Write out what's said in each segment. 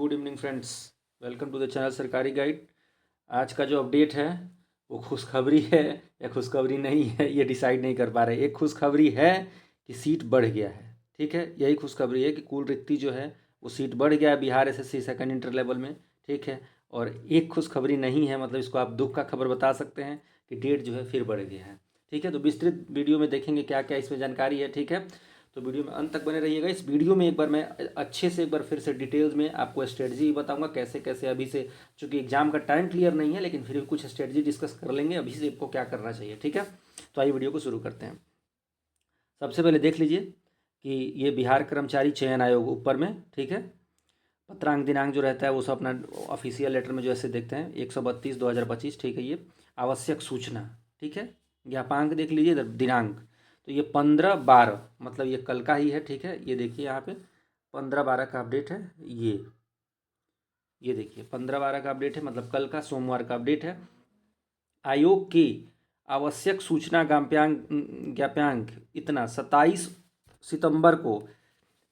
Good evening friends. Welcome to the channel Sarkari Guide. आज का जो अपडेट है वो खुशखबरी है या खुशखबरी नहीं है, ये डिसाइड नहीं कर पा रहे। एक खुशखबरी है कि सीट बढ़ गया है, ठीक है, यही खुशखबरी है कि कुल रिक्ति जो है वो सीट बढ़ गया है Bihar SSC second inter level में, ठीक है। और एक खुशखबरी नहीं है, मतलब इसको आप दुख का खबर बता सकते हैं कि डेट जो है फिर बढ़ गया है, ठीक है। तो विस्तृत वीडियो में देखेंगे क्या क्या इसमें जानकारी है, ठीक है। तो वीडियो में अंत तक बने रहिएगा। इस वीडियो में एक बार मैं अच्छे से एक बार फिर से डिटेल्स में आपको स्ट्रेटजी बताऊंगा कैसे कैसे अभी से, चूंकि एग्जाम का टाइम क्लियर नहीं है लेकिन फिर भी कुछ स्ट्रेटजी डिस्कस कर लेंगे अभी से आपको क्या करना चाहिए, ठीक है। तो आइए वीडियो को शुरू करते हैं। सबसे पहले देख लीजिए कि ये बिहार कर्मचारी चयन आयोग ऊपर में, ठीक है। पत्रांक दिनांक जो रहता है वो सब अपना ऑफिशियल लेटर में जो ऐसे देखते हैं 132/2025, ठीक है। ये आवश्यक सूचना, ठीक है। ज्ञापांक देख लीजिए इधर दिनांक, तो ये 15/12 मतलब ये कल का ही है, ठीक है। ये देखिए यहाँ पे 15/12 का अपडेट है। ये देखिए 15/12 का अपडेट है, मतलब कल का सोमवार का अपडेट है। आयोग की आवश्यक सूचना ज्ञाप्यांक इतना 27 सितंबर को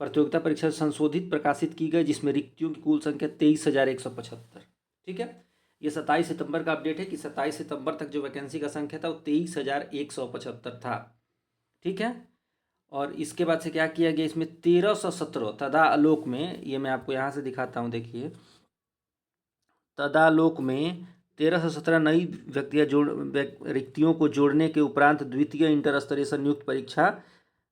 प्रतियोगिता परीक्षा संशोधित प्रकाशित की गई, जिसमें रिक्तियों की कुल संख्या 23,175, ठीक है। ये 27 सितंबर का अपडेट है कि 27 सितंबर तक जो वैकेंसी का संख्या था वो 23,175 था, ठीक है। और इसके बाद से क्या किया गया, इसमें 1317 तदालोक में, ये मैं आपको यहाँ से दिखाता हूँ, देखिए तदालोक में 1317 नई रिक्तियों को जोड़ने के उपरांत द्वितीय इंटर स्तरीय संयुक्त परीक्षा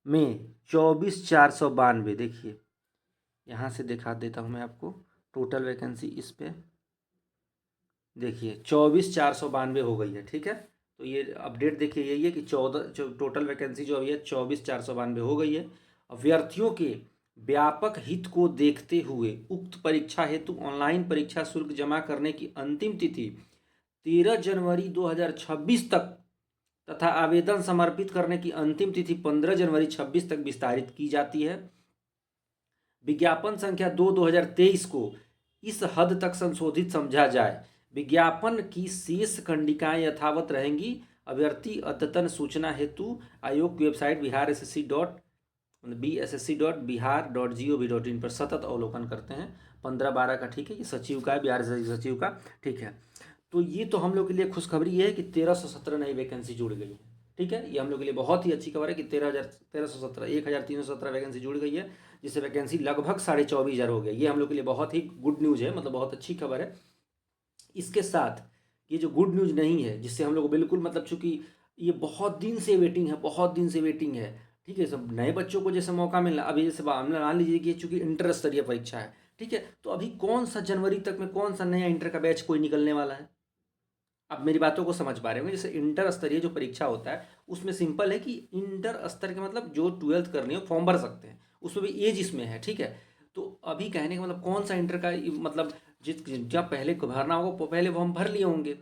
में 24,492, देखिए यहाँ से दिखा देता हूँ मैं आपको टोटल वैकेंसी इस पे, देखिए 24,492 हो गई है, ठीक है। तो ये अपडेट देखिए यही है कि 14 टोटल वैकेंसी जो अभी है 24,492 हो गई है। अभ्यर्थियों के व्यापक हित को देखते हुए उक्त परीक्षा हेतु ऑनलाइन परीक्षा शुल्क जमा करने की अंतिम तिथि 13 जनवरी 2026 तक तथा आवेदन समर्पित करने की अंतिम तिथि 15 जनवरी 26 तक विस्तारित की जाती है। विज्ञापन संख्या 2023 को इस हद तक संशोधित समझा जाए, विज्ञापन की शेष खंडिकाएं यथावत रहेंगी। अभ्यर्थी अद्यतन सूचना हेतु आयोग की वेबसाइट BSSC.BSSC.Bihar.gov.in पर सतत अवलोकन करते हैं। 15/12 का, ठीक है। ये सचिव का है, बिहार सचिव का, ठीक है। तो ये तो हम लोग के लिए खुशखबरी ये है कि 1317 नई वैकेंसी जुड़ गई है, ठीक है। ये हम लोग के लिए बहुत ही अच्छी खबर है कि 1317 वैकेंसी जुड़ गई है, जिससे वैकेंसी लगभग 24,500 हो गई। ये हम लोग के लिए बहुत ही गुड न्यूज़ है, मतलब बहुत अच्छी खबर है। इसके साथ ये जो गुड न्यूज़ नहीं है, जिससे हम लोग बिल्कुल, मतलब चूंकि ये बहुत दिन से वेटिंग है, बहुत दिन से वेटिंग है, ठीक है। सब नए बच्चों को जैसे मौका मिलना, अभी जैसे मान लीजिए कि चूंकि इंटर स्तरीय परीक्षा है, ठीक है, तो अभी कौन सा जनवरी तक में कौन सा नया इंटर का बैच कोई निकलने वाला है। आप मेरी बातों को समझ पा रहे होंगे। जैसे इंटर स्तरीय जो परीक्षा होता है उसमें सिंपल है कि इंटर स्तर के मतलब जो 12th करनी हो फॉर्म भर सकते हैं, उसमें भी एज इसमें है, ठीक है। तो अभी कहने का मतलब कौन सा इंटर का, मतलब जब पहले भरना होगा पहले फॉर्म भर लिए होंगे।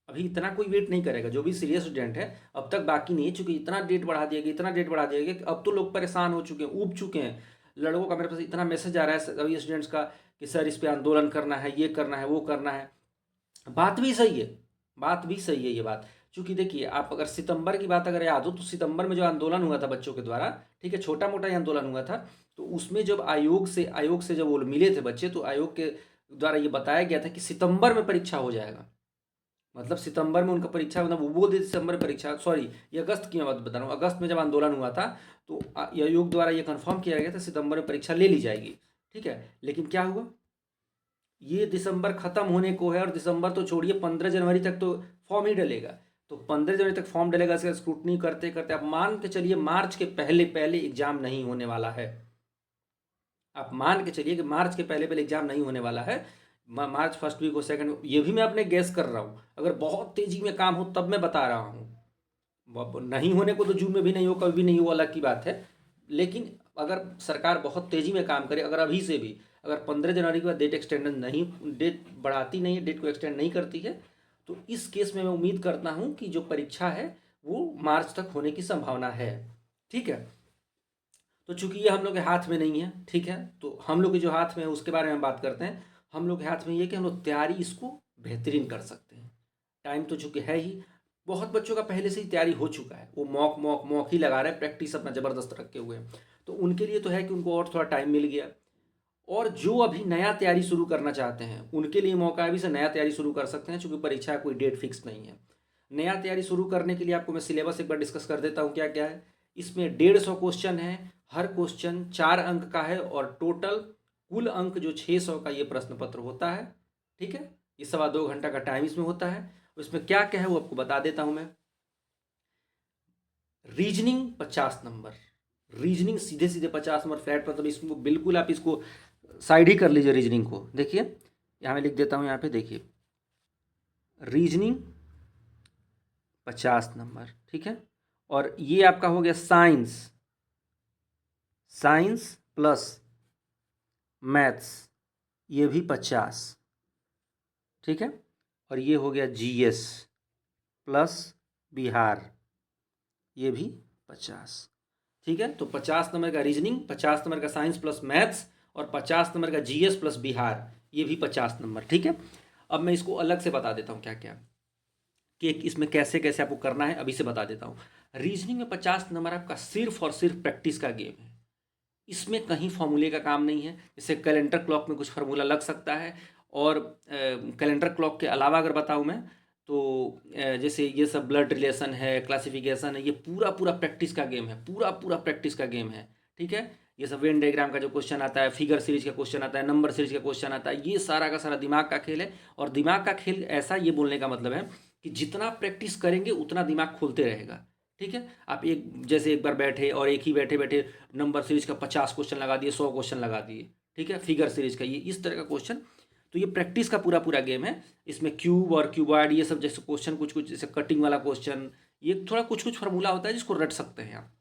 अभी इतना कोई वेट नहीं करेगा, जो भी सीरियस स्टूडेंट है अब तक बाकी नहीं है, चूंकि इतना डेट बढ़ा दिया गया, इतना डेट बढ़ा दिया गया कि अब तो लोग परेशान हो चुके हैं, ऊब चुके हैं। लड़कों का मेरे पास इतना मैसेज आ रहा है सभी स्टूडेंट्स का कि सर इस पर आंदोलन करना है, ये करना है, वो करना है। बात भी सही है, बात भी सही है ये बात। चूंकि देखिए आप अगर सितंबर की बात अगर याद हो तो सितंबर में जो आंदोलन हुआ था बच्चों के द्वारा, ठीक है, छोटा मोटा ही आंदोलन हुआ था। तो उसमें जब आयोग से जब वो मिले थे बच्चे, तो आयोग के द्वारा ये बताया गया था कि सितंबर में परीक्षा हो जाएगा। मतलब सितंबर में उनका परीक्षा, मतलब वो बोलते सितंबर में परीक्षा, सॉरी ये अगस्त की मैं बात बता रहा हूँ। अगस्त में जब आंदोलन हुआ था तो आयोग द्वारा ये कन्फर्म किया गया था सितंबर में परीक्षा ले ली जाएगी, ठीक है। लेकिन क्या हुआ, ये दिसंबर खत्म होने को है और दिसंबर तो छोड़िए 15 जनवरी तक तो फॉर्म ही डलेगा। तो 15 जनवरी तक फॉर्म डलेगा, इसका स्क्रूटनी करते करते आप मान के चलिए मार्च के पहले पहले एग्जाम नहीं होने वाला है। आप मान के चलिए कि मार्च के पहले पहले एग्जाम नहीं होने वाला है। मार्च फर्स्ट वीक हो, सेकंड, ये भी मैं अपने गैस कर रहा हूँ। अगर बहुत तेजी में काम हो तब मैं बता रहा हूँ, नहीं होने को तो जून में भी नहीं हो, कभी भी नहीं हो, अलग की बात है। लेकिन अगर सरकार बहुत तेजी में काम करे, अगर अभी से भी अगर 15 जनवरी के बाद डेट एक्सटेंड नहीं, डेट बढ़ाती नहीं है, डेट को एक्सटेंड नहीं करती है, तो इस केस में मैं उम्मीद करता हूँ कि जो परीक्षा है वो मार्च तक होने की संभावना है, ठीक है। तो चूंकि ये हम लोग के हाथ में नहीं है, ठीक है, तो हम लोग के जो हाथ में है उसके बारे में बात करते हैं। हम लोग के हाथ में ये कि हम लोग तैयारी इसको बेहतरीन कर सकते हैं। टाइम तो चूंकि है ही, बहुत बच्चों का पहले से ही तैयारी हो चुका है, वो मॉक ही लगा रहे हैं, प्रैक्टिस अपना ज़बरदस्त रखे हुए हैं। तो उनके लिए तो है कि उनको और थोड़ा टाइम मिल गया। और जो अभी नया तैयारी शुरू करना चाहते हैं उनके लिए मौका है, अभी से नया तैयारी शुरू कर सकते हैं, चूँकि परीक्षा का कोई डेट फिक्स नहीं है। नया तैयारी शुरू करने के लिए आपको मैं सिलेबस एक बार डिस्कस कर देता हूँ क्या क्या है। इसमें 150 क्वेश्चन है, हर क्वेश्चन 4 अंक का है और टोटल कुल अंक जो 600 का ये प्रश्न पत्र होता है। ठीक है, ये 2.25 घंटा का टाइम इसमें होता है। इसमें क्या क्या है वो आपको बता देता हूँ मैं। रीजनिंग 50 नंबर, रीजनिंग सीधे सीधे 50 नंबर फ्लैट, मतलब इसको बिल्कुल आप इसको साइड ही कर लीजिए। रीजनिंग को देखिए, यहाँ मैं लिख देता हूँ, यहाँ पे देखिए, रीजनिंग 50 नंबर, ठीक है। और ये आपका हो गया साइंस, साइंस प्लस मैथ्स, ये भी 50, ठीक है। और ये हो गया जीएस प्लस बिहार, ये भी 50, ठीक है। तो 50 नंबर का रीजनिंग, 50 नंबर का साइंस प्लस मैथ्स और 50 नंबर का जीएस प्लस बिहार, ये भी 50 नंबर, ठीक है। अब मैं इसको अलग से बता देता हूँ क्या क्या, कि इसमें कैसे कैसे आपको करना है, अभी से बता देता हूँ। रीजनिंग में 50 नंबर आपका सिर्फ और सिर्फ प्रैक्टिस का गेम है। इसमें कहीं फॉर्मूले का काम नहीं है। जैसे कैलेंडर क्लॉक में कुछ फार्मूला लग सकता है, और कैलेंडर क्लॉक के अलावा अगर बताऊँ मैं तो जैसे ये सब ब्लड रिलेशन है, क्लासिफिकेशन है, ये पूरा पूरा प्रैक्टिस का गेम है, पूरा पूरा प्रैक्टिस का गेम है, ठीक है। ये सब वेन डायग्राम का जो क्वेश्चन आता है, फिगर सीरीज का क्वेश्चन आता है, नंबर सीरीज का क्वेश्चन आता है, ये सारा का सारा दिमाग का खेल है। और दिमाग का खेल ऐसा, ये बोलने का मतलब है कि जितना प्रैक्टिस करेंगे उतना दिमाग खुलते रहेगा, ठीक है। आप एक जैसे एक बार बैठे और एक ही बैठे बैठे नंबर सीरीज का 50 क्वेश्चन लगा दिए, 100 क्वेश्चन लगा दिए, ठीक है। फिगर सीरीज का ये इस तरह का क्वेश्चन, तो ये प्रैक्टिस का पूरा पूरा गेम है। इसमें क्यूब और क्यूबॉइड ये सब जैसे क्वेश्चन, कुछ कुछ जैसे कटिंग वाला क्वेश्चन, ये थोड़ा कुछ कुछ फार्मूला होता है जिसको रट सकते हैं आप।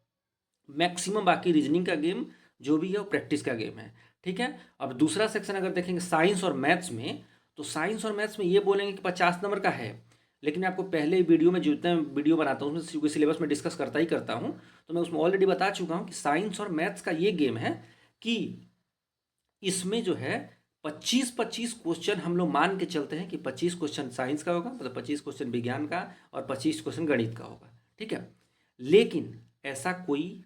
मैक्सिमम बाकी रीजनिंग का गेम जो भी है वो प्रैक्टिस का गेम है, ठीक है। अब दूसरा सेक्शन अगर देखेंगे साइंस और मैथ्स में, तो साइंस और मैथ्स में ये बोलेंगे कि 50 नंबर का है, लेकिन मैं आपको पहले वीडियो में जितने वीडियो बनाता हूँ उसमें, क्योंकि सिलेबस में डिस्कस करता ही करता हूँ, तो मैं उसमें ऑलरेडी बता चुका हूँ कि साइंस और मैथ्स का ये गेम है कि इसमें जो है 25-25 क्वेश्चन हम लोग मान के चलते हैं कि 25 क्वेश्चन साइंस का होगा, मतलब 25 क्वेश्चन विज्ञान का और 25 क्वेश्चन गणित का होगा, ठीक है। लेकिन ऐसा कोई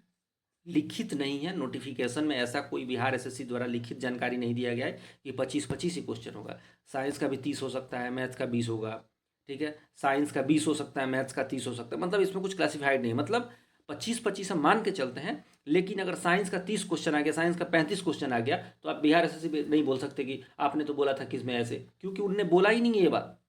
लिखित नहीं है, नोटिफिकेशन में ऐसा कोई बिहार एसएससी द्वारा लिखित जानकारी नहीं दिया गया है कि 25-25 ही क्वेश्चन होगा। साइंस का भी 30 हो सकता है, मैथ्स का 20 होगा, ठीक है। साइंस का 20 हो सकता है, मैथ्स का 30 हो सकता है, मतलब इसमें कुछ क्लासिफाइड नहीं है, मतलब 25-25 हम मान के चलते हैं। लेकिन अगर साइंस का 30 क्वेश्चन आ गया, साइंस का 35 क्वेश्चन आ गया, तो आप बिहार एसएससी नहीं बोल सकते कि आपने तो बोला था कि इसमें ऐसे, क्योंकि उन्होंने बोला ही नहीं है ये बात,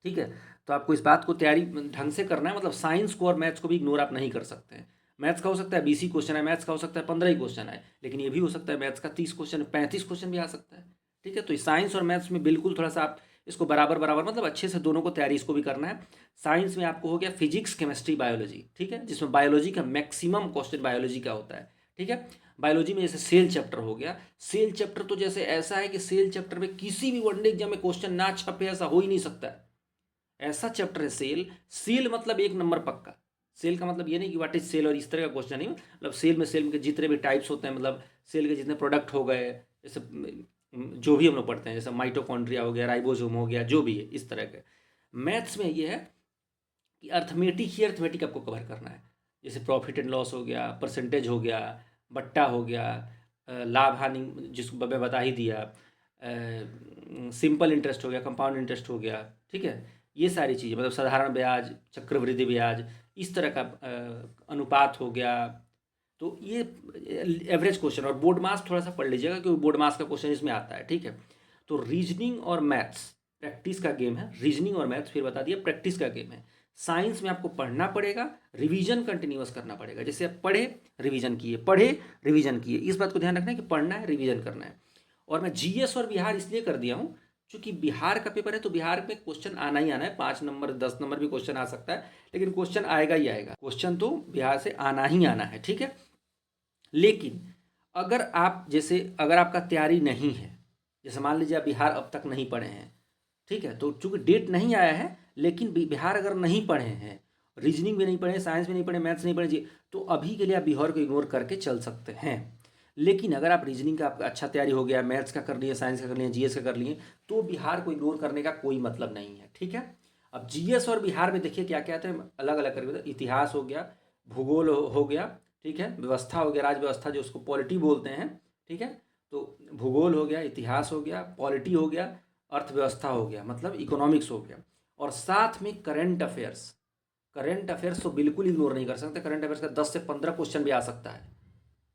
ठीक है। तो आपको इस बात को तैयारी ढंग से करना है, मतलब साइंस को और मैथ्स को भी इग्नोर आप नहीं कर सकते हैं। मैथ्स का हो सकता है 20 ही क्वेश्चन है, मैथ्स का हो सकता है 15 ही क्वेश्चन है, लेकिन ये भी हो सकता है मैथ्स का 30 क्वेश्चन, 35 क्वेश्चन भी आ सकता है, ठीक है। तो साइंस और मैथ्स में बिल्कुल थोड़ा सा आप इसको बराबर बराबर, मतलब अच्छे से दोनों को तैयारी इसको भी करना है। साइंस में आपको हो गया फिजिक्स, केमिस्ट्री, बायोलॉजी, ठीक है, जिसमें बायोलॉजी का मैक्सिमम क्वेश्चन बायोलॉजी का होता है, ठीक है। बायोलॉजी में जैसे सेल चैप्टर हो गया, सेल चैप्टर तो जैसे ऐसा है कि सेल चैप्टर में किसी भी वनडे एग्जाम में क्वेश्चन ना छपे ऐसा हो ही नहीं सकता है। ऐसा चैप्टर है सेल, सेल मतलब एक नंबर पक्का। सेल का मतलब ये नहीं कि व्हाट इज सेल और इस तरह का क्वेश्चन नहीं, मतलब सेल के जितने भी टाइप्स होते हैं, मतलब सेल के जितने प्रोडक्ट हो गए, जैसे जो भी हम लोग पढ़ते हैं, जैसे माइटोकॉन्ड्रिया हो गया, राइबोसोम हो गया, जो भी है इस तरह के। मैथ्स में ये है कि अर्थमेटिक ही अर्थमेटिक आपको कवर करना है, जैसे प्रॉफिट एंड लॉस हो गया, परसेंटेज हो गया, बट्टा हो गया, लाभ हानि जिसको मैं बता ही दिया, सिंपल इंटरेस्ट हो गया, कंपाउंड इंटरेस्ट हो गया, ठीक है। ये सारी चीज़ें, मतलब साधारण ब्याज, चक्रवृद्धि ब्याज, इस तरह का अनुपात हो गया। तो ये एवरेज क्वेश्चन, और बोर्ड मार्क्स थोड़ा सा पढ़ लीजिएगा क्योंकि बोर्ड मार्क्स का क्वेश्चन इसमें आता है, ठीक है। तो रीजनिंग और मैथ्स प्रैक्टिस का गेम है, रीजनिंग और मैथ्स फिर बता दिया प्रैक्टिस का गेम है। साइंस में आपको पढ़ना पड़ेगा, रिवीजन कंटिन्यूअस करना पड़ेगा, जैसे आप पढ़े रिवीजन किए, पढ़े रिवीजन किए, इस बात को ध्यान रखना है कि पढ़ना है, रिवीजन करना है। और मैं जीएस और बिहार इसलिए कर दिया हूँ क्योंकि बिहार का पेपर है, तो बिहार में क्वेश्चन आना ही आना है, 5 नंबर 10 नंबर भी क्वेश्चन आ सकता है, लेकिन क्वेश्चन आएगा ही आएगा, क्वेश्चन तो बिहार से आना ही आना है, ठीक है। लेकिन अगर आप जैसे, अगर आपका तैयारी नहीं है, जैसे मान लीजिए आप बिहार अब तक नहीं पढ़े हैं, ठीक है, तो चूंकि डेट नहीं आया है, लेकिन बिहार अगर नहीं पढ़े हैं, रीजनिंग भी नहीं पढ़े, साइंस भी नहीं पढ़े, मैथ्स नहीं पढ़े जी, तो अभी के लिए आप बिहार को इग्नोर करके चल सकते हैं। लेकिन अगर आप रीजनिंग का आपका अच्छा तैयारी हो गया, मैथ्स का कर लिए, साइंस का कर लिए, जीएस का कर लिए, तो बिहार को इग्नोर करने का कोई मतलब नहीं है, ठीक है। अब जीएस और बिहार में देखिए क्या क्या है, अलग अलग करके, इतिहास हो गया, भूगोल हो गया, ठीक है, व्यवस्था हो गया, राज व्यवस्था जो उसको पॉलिटी बोलते हैं, ठीक है। तो भूगोल हो गया, इतिहास हो गया, पॉलिटी हो गया, अर्थव्यवस्था हो गया, मतलब इकोनॉमिक्स हो गया, और साथ में करंट अफेयर्स। करंट अफेयर्स तो बिल्कुल इग्नोर नहीं कर सकते। करंट अफेयर्स का 10 से 15 क्वेश्चन भी आ सकता है,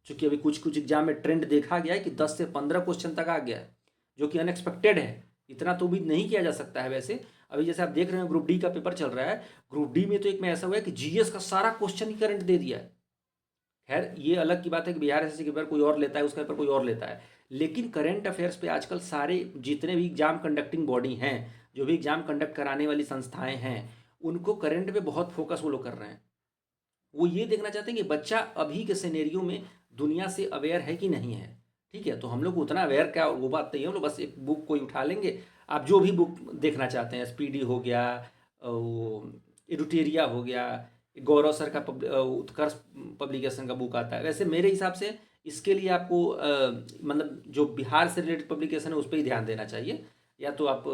क्योंकि अभी कुछ कुछ एग्जाम में ट्रेंड देखा गया है कि 10 से 15 क्वेश्चन तक आ गया है, जो कि अनएक्सपेक्टेड है। इतना तो उम्मीद नहीं किया जा सकता है वैसे। अभी जैसे आप देख रहे हैं ग्रुप डी का पेपर चल रहा है, ग्रुप डी में तो एक में ऐसा हुआ है कि जीएस का सारा क्वेश्चन ही करंट दे दिया है। खैर ये अलग की बात है कि बिहार एसएससी के पेपर कोई और लेता है, उसका पेपर कोई और लेता है, लेकिन करंट अफेयर्स पे आजकल सारे जितने भी एग्जाम कंडक्टिंग बॉडी हैं, जो भी एग्जाम कंडक्ट कराने वाली संस्थाएं हैं, उनको करंट पे बहुत फोकस वो लोग कर रहे हैं। वो ये देखना चाहते हैं कि बच्चा अभी के सिनेरियो में दुनिया से अवेयर है कि नहीं है। ठीक है, तो हम लोग को उतना अवेयर क्या, वो बात नहीं है। हम लोग बस एक बुक कोई उठा लेंगे, आप जो भी बुक देखना चाहते हैं, स्पीडी हो गया, वो एडुटेरिया हो गया, गौरव सर का उत्कर्ष पब्लिकेशन का बुक आता है। वैसे मेरे हिसाब से इसके लिए आपको मतलब जो बिहार से रिलेटेड पब्लिकेशन है उस पर ही ध्यान देना चाहिए। या तो आप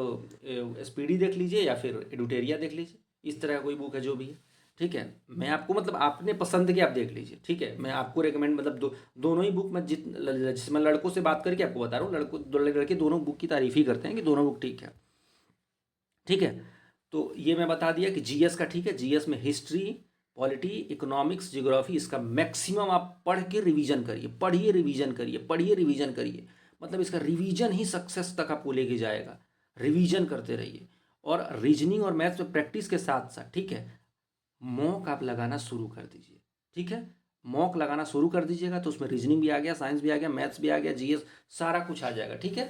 स्पीडी देख लीजिए या फिर एडुटेरिया देख लीजिए, इस तरह का कोई बुक है जो भी है। ठीक है, मैं आपको मतलब आपने पसंद की आप देख लीजिए। ठीक है, मैं आपको रेकमेंड मतलब दोनों ही बुक मैं जिसमें लड़कों से बात करके आपको बता रहा हूँ, लड़के दोनों बुक की तारीफ ही करते हैं कि दोनों बुक ठीक है। ठीक है, तो ये मैं बता दिया कि जीएस का। ठीक है, जीएस में हिस्ट्री, पॉलिटी, इकोनॉमिक्स, जियोग्राफी, इसका मैक्सिमम आप पढ़ के रिवीजन करिए, पढ़िए रिवीजन करिए, पढ़िए रिवीजन करिए। मतलब इसका रिवीजन ही सक्सेस तक आपको लेके जाएगा। रिवीजन करते रहिए, और रीजनिंग और मैथ्स में प्रैक्टिस के साथ साथ, ठीक है, मॉक आप लगाना शुरू कर दीजिए। ठीक है, मॉक लगाना शुरू कर दीजिएगा तो उसमें रीजनिंग भी आ गया, साइंस भी आ गया, मैथ्स भी आ गया, जीएस सारा कुछ आ जाएगा। ठीक है,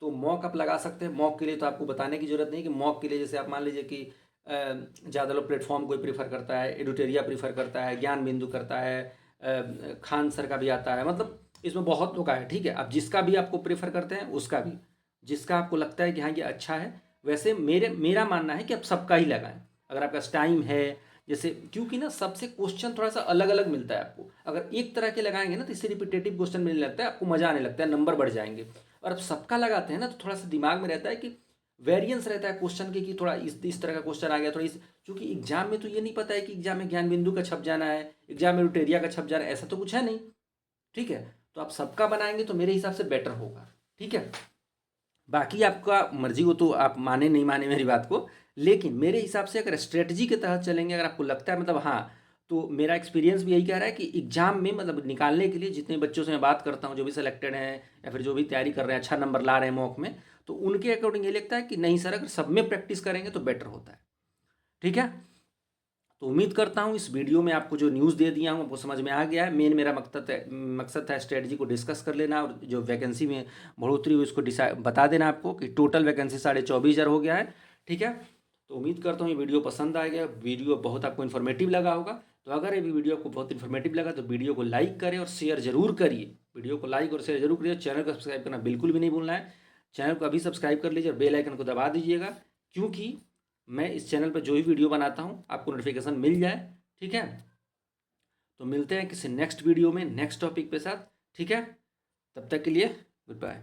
तो मॉक आप लगा सकते हैं। मॉक के लिए तो आपको बताने की जरूरत नहीं कि मॉक के लिए जैसे आप मान लीजिए कि ज़्यादा लोग प्लेटफॉर्म कोई प्रीफर करता है, एडुटेरिया प्रीफर करता है, ज्ञान बिंदु करता है, खान सर का भी आता है, मतलब इसमें बहुत लोग आए। ठीक है, अब जिसका भी आपको प्रेफर करते हैं उसका भी, जिसका आपको लगता है कि हाँ ये अच्छा है। वैसे मेरा मानना है कि आप सबका ही लगाएं अगर आपका टाइम है। जैसे क्योंकि ना सबसे क्वेश्चन थोड़ा सा अलग अलग मिलता है आपको। अगर एक तरह के लगाएंगे ना तो इससे रिपीटेटिव क्वेश्चन मिलने लगता है, आपको मजा आने लगता है, नंबर बढ़ जाएंगे। और अब सबका लगाते हैं ना तो थोड़ा सा दिमाग में रहता है कि वेरिएंस रहता है क्वेश्चन के, कि थोड़ा इस तरह का क्वेश्चन आ गया, थोड़ा इस, क्योंकि एग्जाम में तो ये नहीं पता है कि एग्जाम में ज्ञान बिंदु का छप जाना है, एग्जाम में रुटेरिया का छप जाना है, ऐसा तो कुछ है नहीं। ठीक है, तो आप सबका बनाएंगे तो मेरे हिसाब से बेटर होगा। ठीक है, बाकी आपका मर्जी हो तो आप माने नहीं माने मेरी बात को, लेकिन मेरे हिसाब से अगर स्ट्रेटजी के तहत चलेंगे, अगर आपको लगता है मतलब हाँ, तो मेरा एक्सपीरियंस भी यही कह रहा है कि एग्जाम में मतलब निकालने के लिए जितने बच्चों से मैं बात करता हूँ, जो भी सिलेक्टेड हैं या फिर जो भी तैयारी कर रहे हैं, अच्छा नंबर ला रहे हैं मॉक में, तो उनके अकॉर्डिंग ये लगता है कि नहीं सर, अगर सब में प्रैक्टिस करेंगे तो बेटर होता है। ठीक है, तो उम्मीद करता हूँ इस वीडियो में आपको जो न्यूज़ दे दिया हूँ आपको समझ में आ गया है। मेन मेरा मकसद था स्ट्रेटजी को डिस्कस कर लेना, और जो वैकेंसी में बढ़ोतरी हुई उसको डिसाइड बता देना आपको कि टोटल वैकेंसी 24,500 हो गया है। ठीक है, तो उम्मीद करता हूँ ये वीडियो पसंद आएगा, वीडियो बहुत आपको इन्फॉर्मेटिव लगा होगा। तो अगर ये वीडियो आपको बहुत इन्फॉर्मेटिव लगा तो वीडियो को लाइक करें और शेयर जरूर करिए। वीडियो को लाइक और शेयर जरूर करिए। चैनल को सब्सक्राइब करना बिल्कुल भी नहीं भूलना है। चैनल को अभी सब्सक्राइब कर लीजिए और बेल आइकन को दबा दीजिएगा, क्योंकि मैं इस चैनल पर जो भी वीडियो बनाता हूँ आपको नोटिफिकेशन मिल जाए। ठीक है, तो मिलते हैं किसी नेक्स्ट वीडियो में नेक्स्ट टॉपिक के साथ। ठीक है, तब तक के लिए गुड बाय।